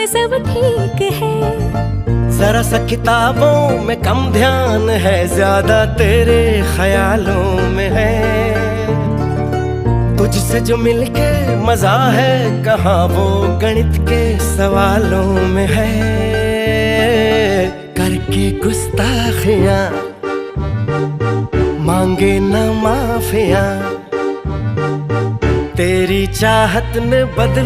सब ठीक है। जरा सा किताबों में कम ध्यान है, ज्यादा तेरे ख्यालों में है। तुझसे जो मिलके मजा है, कहाँ वो गणित के सवालों में है। करके गुस्ताखियां मांगे न माफियां, तेरी चाहत ने बदल